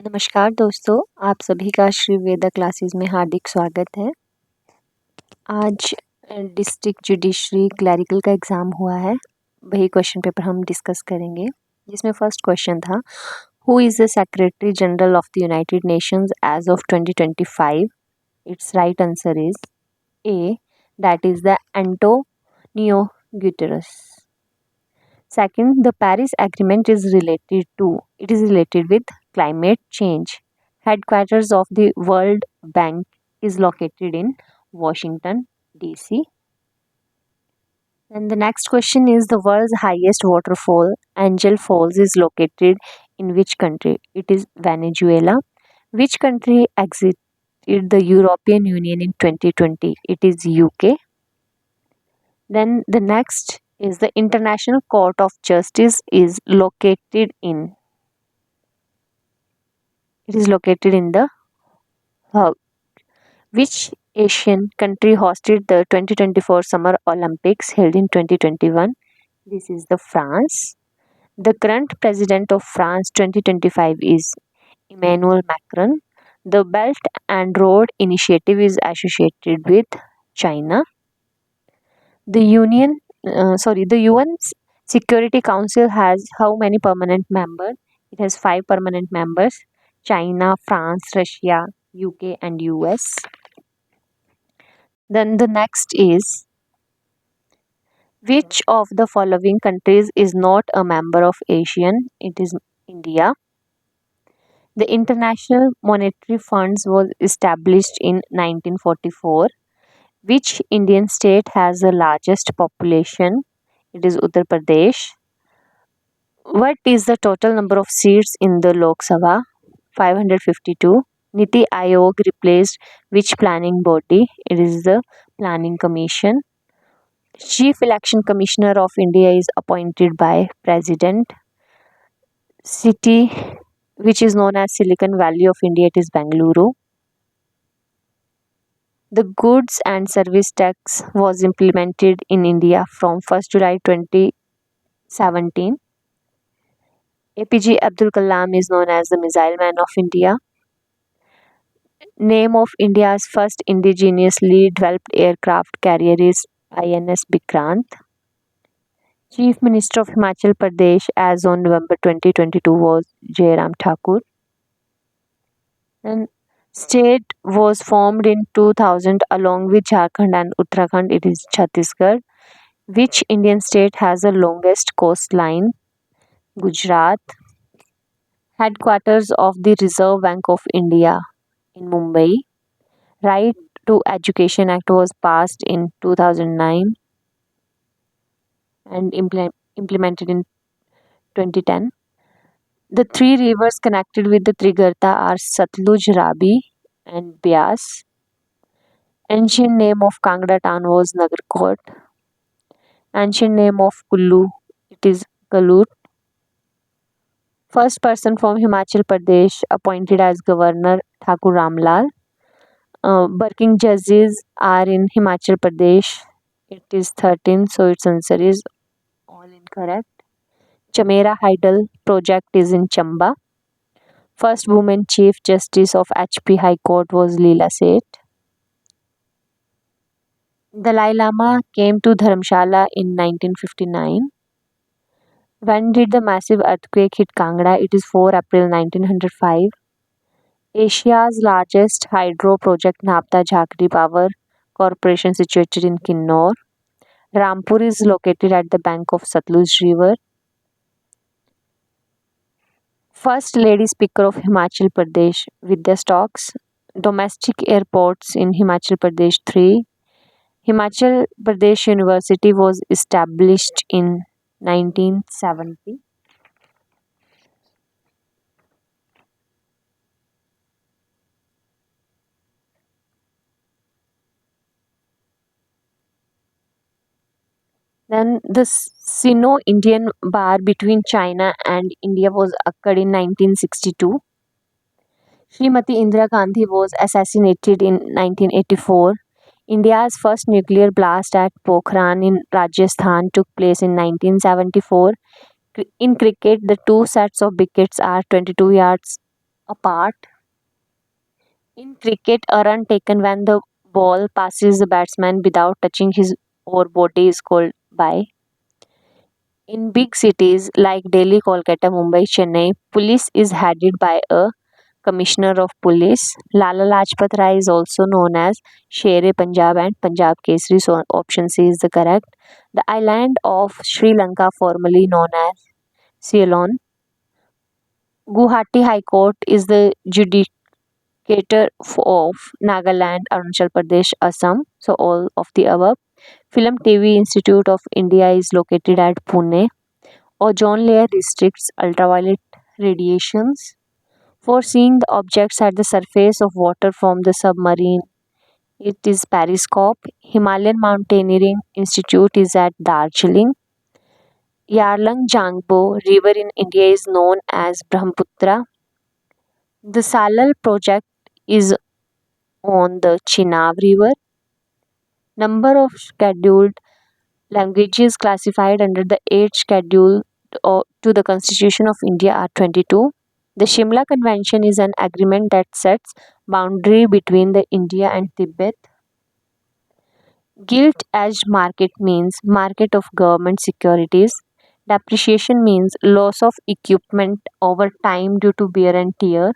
नमस्कार दोस्तों, आप सभी का श्री वेदा क्लासेस में हार्दिक स्वागत है। आज डिस्ट्रिक्ट जुडिशरी क्लरिकल का एग्ज़ाम हुआ है। वही क्वेश्चन पेपर हम डिस्कस करेंगे, जिसमें फर्स्ट क्वेश्चन था, who is the secretary general of the United Nations as of 2025? Its right answer is A, that is the Antonio Guterres. Second, the Paris Agreement is related with climate change. Headquarters of the World Bank is located in Washington, D.C. And the next question is, the world's highest waterfall, Angel Falls, is located in which country? It is Venezuela. Which country exited the European Union in 2020? It is UK. Then the next is, the International Court of Justice is located in. It is located in the Hague. Which Asian country hosted the 2024 Summer Olympics held in 2021? This is the France. The current president of France 2025 is Emmanuel Macron. The Belt and Road Initiative is associated with China. The the UN Security Council has how many permanent members? It has 5 permanent members: China, France, Russia, UK, and US. Then the next is, which of the following countries is not a member of ASEAN? It is India. The International Monetary Funds was established in 1944. Which Indian state has the largest population? It is Uttar Pradesh. What is the total number of seats in the Lok Sabha? 552. Niti Aayog replaced which planning body? It is the Planning Commission. Chief Election Commissioner of India is appointed by President. City which is known as Silicon Valley of India, it is Bengaluru. The goods and service tax was implemented in India from 1st July 2017. APJ Abdul Kalam is known as the Missile Man of India. Name of India's first indigenously developed aircraft carrier is INS Vikrant. Chief Minister of Himachal Pradesh as on November 2022 was Jairam Thakur. And state was formed in 2000 along with Jharkhand and Uttarakhand. It is Chhattisgarh. Which Indian state has the longest coastline? Gujarat. Headquarters of the Reserve Bank of India in Mumbai. Right to Education Act was passed in 2009 and implemented in 2010. The three rivers connected with the Trigarta are Satluj, Ravi, and Byas. Ancient name of Kangra town was Nagarkot. Ancient name of Kullu, it is Galut. First person from Himachal Pradesh appointed as governor, Thakur Ramlal. Working judges are in Himachal Pradesh. It is 13, so its answer is all incorrect. Chamera Hydel project is in Chamba. First woman Chief Justice of HP High Court was Leela Seth. Dalai Lama came to Dharamshala in 1959. When did the massive earthquake hit Kangra? It is 4 April 1905. Asia's largest hydro project, Napta Jhakri Power Corporation, situated in Kinnor. Rampur is located at the bank of Satluj River. First Lady Speaker of Himachal Pradesh, Vidya Stocks. Domestic airports in Himachal Pradesh 3. Himachal Pradesh University was established in 1970. Then the Sino-Indian War between China and India was occurred in 1962. Srimati Indira Gandhi was assassinated in 1984. India's first nuclear blast at Pokhran in Rajasthan took place in 1974. In cricket, the two sets of wickets are 22 yards apart. In cricket, a run taken when the ball passes the batsman without touching his or body is called by. In big cities like Delhi, Kolkata, Mumbai, Chennai, police is headed by a Commissioner of Police. Lala Lajpat Rai is also known as Shere Punjab and Punjab Kesari, so option C is the correct. The island of Sri Lanka, formerly known as Ceylon. Guwahati High Court is the of Nagaland, Arunachal Pradesh, Assam. So all of the above. Film TV Institute of India is located at Pune. Ozone layer restricts ultraviolet radiations. For seeing the objects at the surface of water from the submarine, it is periscope. Himalayan Mountaineering Institute is at Darjeeling. Yarlung Jangbo River in India is known as Brahmaputra. The Salal project is on the Chenab River. Number of scheduled languages classified under the 8th schedule to the Constitution of India are 22. The Shimla Convention is an agreement that sets boundary between the India and Tibet. Gilt-edged market means market of government securities. Depreciation means loss of equipment over time due to wear and tear.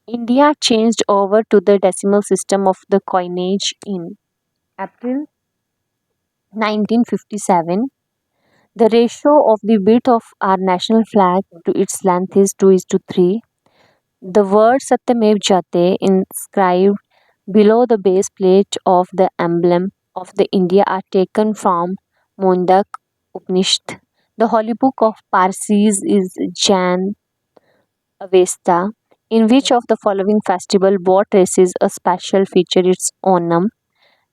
India changed over to the decimal system of the coinage in April 1957. The ratio of the width of our national flag to its length is 2 is to 3. The word Satyamev Jayate inscribed below the base plate of the emblem of the India are taken from Mundak Upanishad. The holy book of Parsis is Jan Avesta. In which of the following festival boat races a special feature its Onam?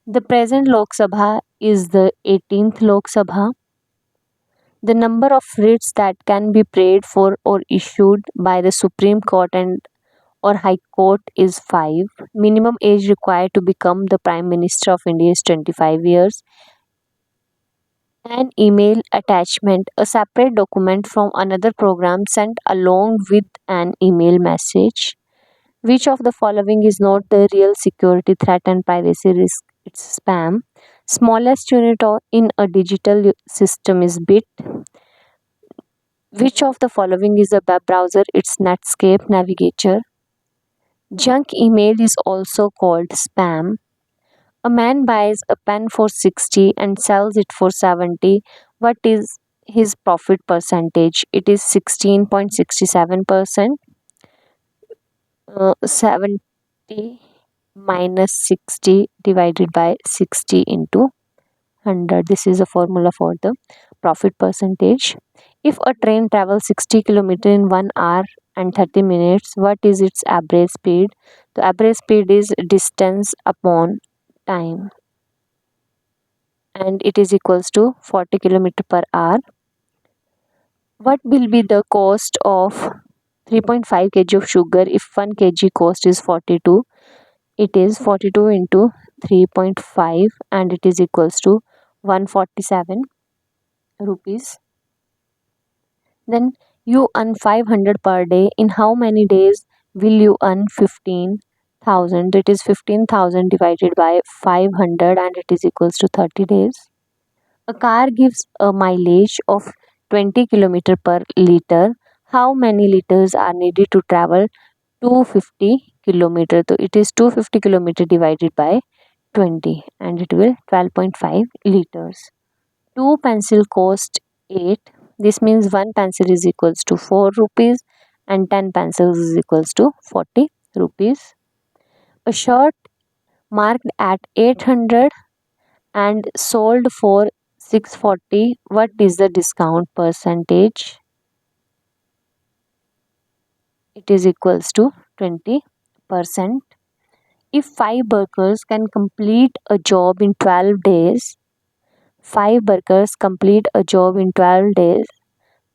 The present Lok Sabha is the 18th Lok Sabha. The number of writs that can be prayed for or issued by the Supreme Court and or High Court is 5. Minimum age required to become the Prime Minister of India is 25 years. An email attachment, a separate document from another program sent along with an email message. Which of the following is not the real security threat and privacy risk? It's spam. Smallest unit in a digital system is bit. Which of the following is a web browser? It's Netscape Navigator. Junk email is also called spam. A man buys a pen for 60 and sells it for 70. What is his profit percentage? It is 16.67%. 70 minus 60 divided by 60 into 100. This is a formula for the profit percentage. If a train travels 60 km in 1 hour and 30 minutes, what is its average speed? The average speed is distance upon time, and it is equals to 40 km per hour. What will be the cost of 3.5 kg of sugar if 1 kg cost is 42? It is 42 into 3.5 and it is equals to 147 rupees. Then you earn 500 per day. In how many days will you earn 15,000? That is 15,000 divided by 500 and it is equals to 30 days. A car gives a mileage of 20 km per liter. How many liters are needed to travel 250 km? So it is 250 km divided by 20 and it will 12.5 liters. 2 pencil cost 8. This means 1 pencil is equals to 4 rupees and 10 pencils is equals to 40 rupees. A shirt marked at 800 and sold for 640. What is the discount percentage? It is equals to 20%. If 5 workers can complete a job in 12 days, 5 workers complete a job in 12 days,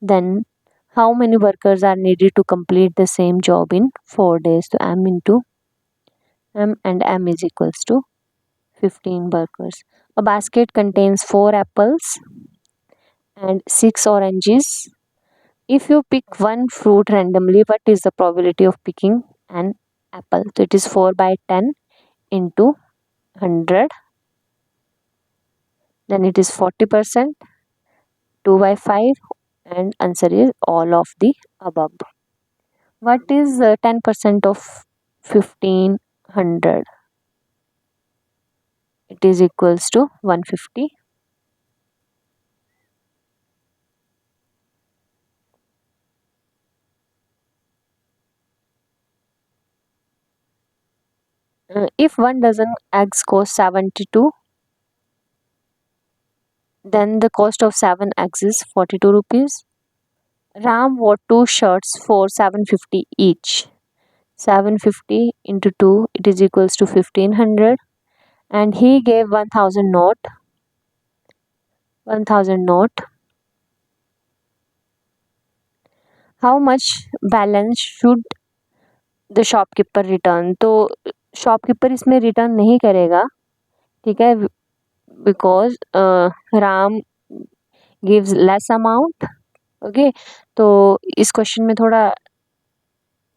then how many workers are needed to complete the same job in 4 days? So M into M and M is equals to 15 workers. A basket contains 4 apples and 6 oranges. If you pick one fruit randomly, what is the probability of picking an apple? So it is 4 by 10 into 100. Then it is 40%, 2 by 5, and answer is all of the above. What is 10% of 1500? It is equals to 150. If one dozen eggs cost 72, then the cost of 7 eggs is 42 rupees. Ram bought two shirts for 750 each. 750 into 2, it is equals to 1500, and he gave 1000 note. 1000 note. How much balance should the shopkeeper return? तो shopkeeper इसमें return नहीं करेगा, ठीक है, because Ram gives less amount. Okay, तो इस question में थोड़ा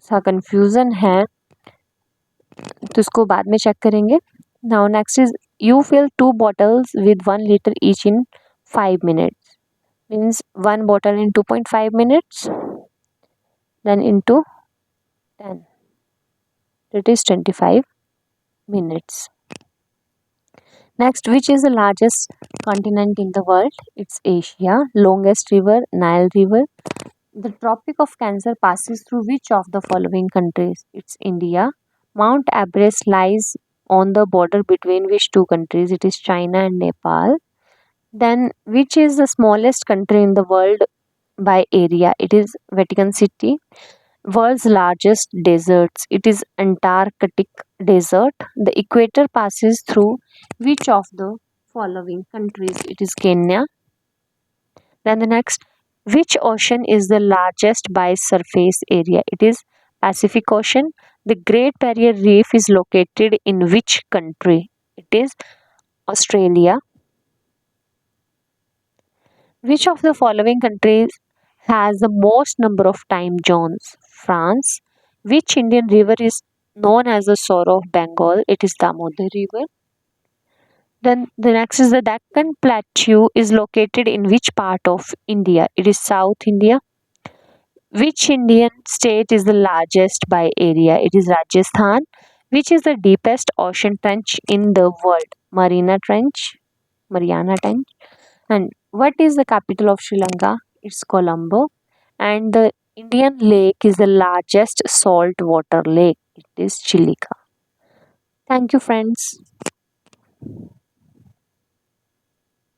सा कंफ्यूजन है, तो इसको बाद में चेक करेंगे. Now next is you fill 2 bottles with 1 liter each in 5 minutes. Means 1 bottle in 2.5 minutes, then into 10. That is 25 minutes. Next, which is the largest continent in the world? It's Asia. Longest river, Nile River. The Tropic of Cancer passes through which of the following countries? It's India. Mount Everest lies on the border between which two countries? It is China and Nepal. Then, which is the smallest country in the world by area? It is Vatican City. World's largest deserts? It is Antarctic desert. The equator passes through which of the following countries? It is Kenya. Then the next, which ocean is the largest by surface area? It is Pacific Ocean. The Great Barrier Reef is located in which country? It is Australia. Which of the following countries has the most number of time zones? France. Which Indian river is known as the Sorrow of Bengal? It is Damodar River. Then the next is the Deccan Plateau is located in which part of India? It is South India. Which Indian state is the largest by area? It is Rajasthan. Which is the deepest ocean trench in the world? Mariana Trench. And what is the capital of Sri Lanka? It's Colombo. And the Indian lake is the largest saltwater lake. It is Chilika. Thank you, friends.